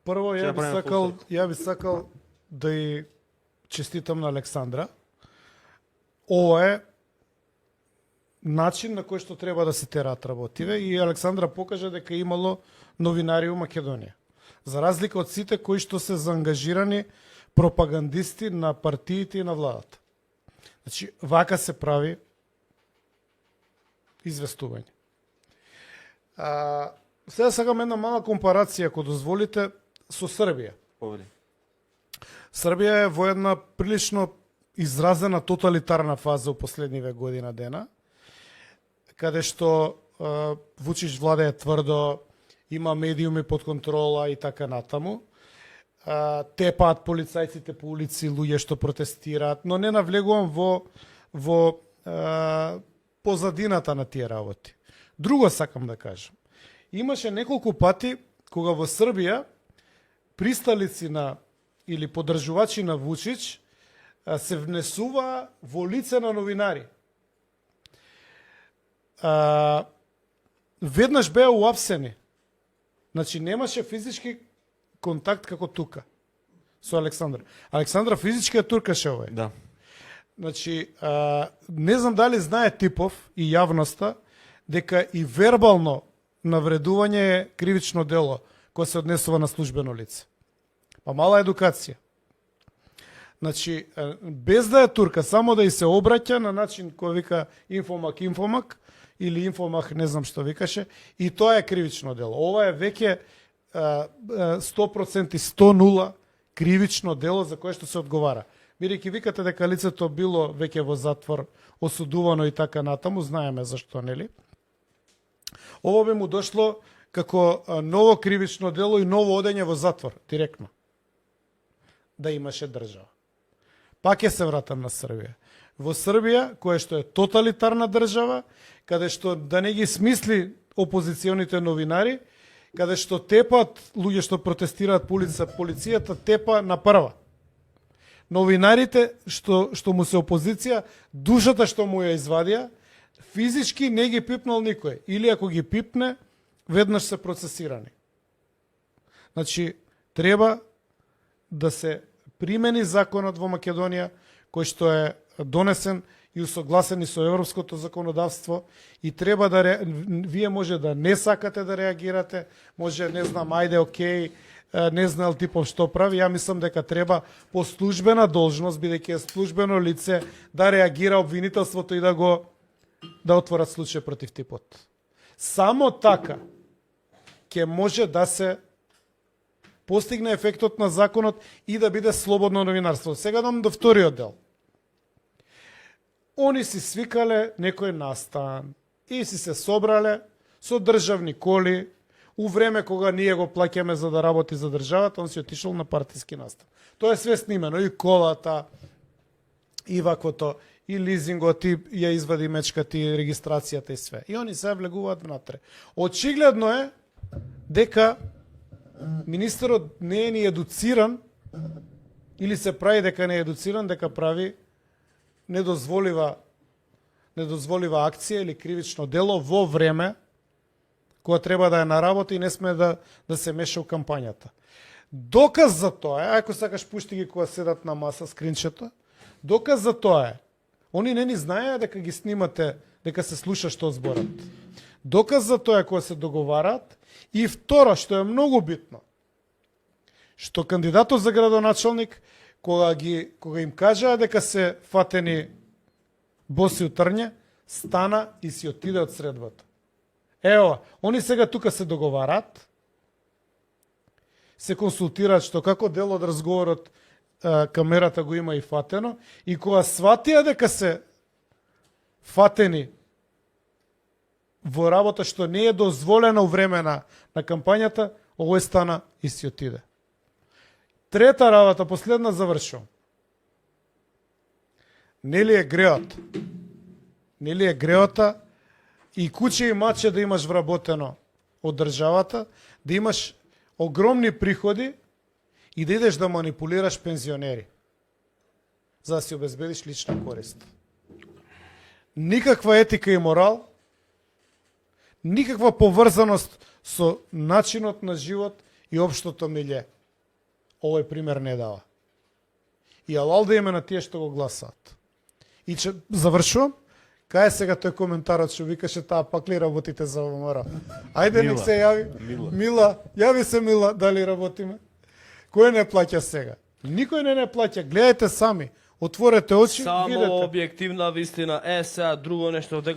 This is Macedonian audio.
Прво, ја би сакал да и честитам на Александра. Ова е начин на кој што треба да се тераат работиве и Александра покажа дека имало новинари у Македонија. За разлика од сите кои што се заангажирани пропагандисти на партиите и на владата. Значи, вака се прави известување. Сега сакам една мала компарација, ако дозволите, со Србија. Повели. Србија е во една прилично изразена тоталитарна фаза у последниве година дена, каде што Вучич владее тврдо, има медиуми под контрола и така натаму. Тепаат полицајците по улици, луѓе што протестираат, но не навлегувам во позадината на тие работи. Друго сакам да кажам. Имаше неколку пати кога во Србија присталици на или поддржувачи на Вучич се внесува во лице на новинари. Веднаш беа уапсени. Значи немаше физички контакт како тука со Александра. Александра физички ја туркаше овој. Да. Значи, не знам дали знае Типов и јавноста дека и вербално навредување е кривично дело кое се однесува на службено лице. Па мала едукација. Значи, без да е турка, само да и се обраќа на начин кој вика инфомак, или инфомах, не знам што викаше, и тоа е кривично дело. Ова е веќе 100% 100 кривично дело за кое што се одговара. Бидејќи викате дека лицето било веќе во затвор, осудувано и така натаму, знаеме зашто, нели? Ово би му дошло како ново кривично дело и ново одење во затвор, директно. Да имаше држава. Пак ќе се вратам на Србија. Во Србија, која што е тоталитарна држава, каде што да не ги смисли опозиционите новинари, каде што тепат луѓе што протестираат по улица, полицијата тепа на прва. Новинарите што му се опозиција, душата што му ја извадија, физички не ги пипнал никој. Или ако ги пипне, веднаш се процесирани. Значи, треба да се примени законот во Македонија, кој што е донесен и усогласени со европското законодавство и треба да вие може да не сакате да реагирате, може не знам, ајде окей, не знал Типов што прави, ја мислам дека треба по службена должност, бидејќи е службено лице, да реагира обвинителството и да отворат случај против Типот. Само така ќе може да се постигне ефектот на законот и да биде слободно новинарство. Сега дам до вториот дел. Они си свикале некој настан и си се собрале со државни коли у време кога ние го плаќаме за да работи за државата, он си отишол на партиски настан. Тоа е све снимено, и колата, и ваквото, и лизингот, и ја извади мечката, и регистрацијата и све. И они се влегуваат внатре. Очигледно е дека министерот не е ни едуциран, или се прави дека не е едуциран, дека прави недозволива акција или кривично дело во време кога треба да е на работа и не сме да се меша у кампањата. Доказ за тоа е, ако сакаш пушти ги кога седат на маса скринчето, доказ за тоа е, они не ни знаеа дека ги снимате, дека се слуша што зборат. Доказ за тоа е кога се договараат и второ, што е многу битно, што кандидатот за градоначалник кога им кажаа дека се фатени боси у трње, стана и си отиде од средбата. Ево, они сега тука се договараат, се консултираат што како дел од разговорот камерата го има и фатено, и кога сватија дека се фатени во работа што не е дозволена у време на кампањата, овој стана и си отиде. Трета работа, последна завршувам. Нели е греот? Нели е греота и куче и маче да имаш вработено од државата, да имаш огромни приходи и да идеш да манипулираш пензионери, за да си обезбедиш лична корист. Никаква етика и морал, никаква поврзаност со начинот на живот и општото милје. овој пример не дава. И алал да име на тие што го гласаат. И че завршувам, кај е сега тој коментарот што викаше таа пак ли работите за ВМРО? Ајде нек се јави. Мила, јави се Мила, дали работиме? Кој не плаќа сега? Никој не плаќа, гледајте сами. Отворете очи, Само видете. објективна вистина. Сега друго нешто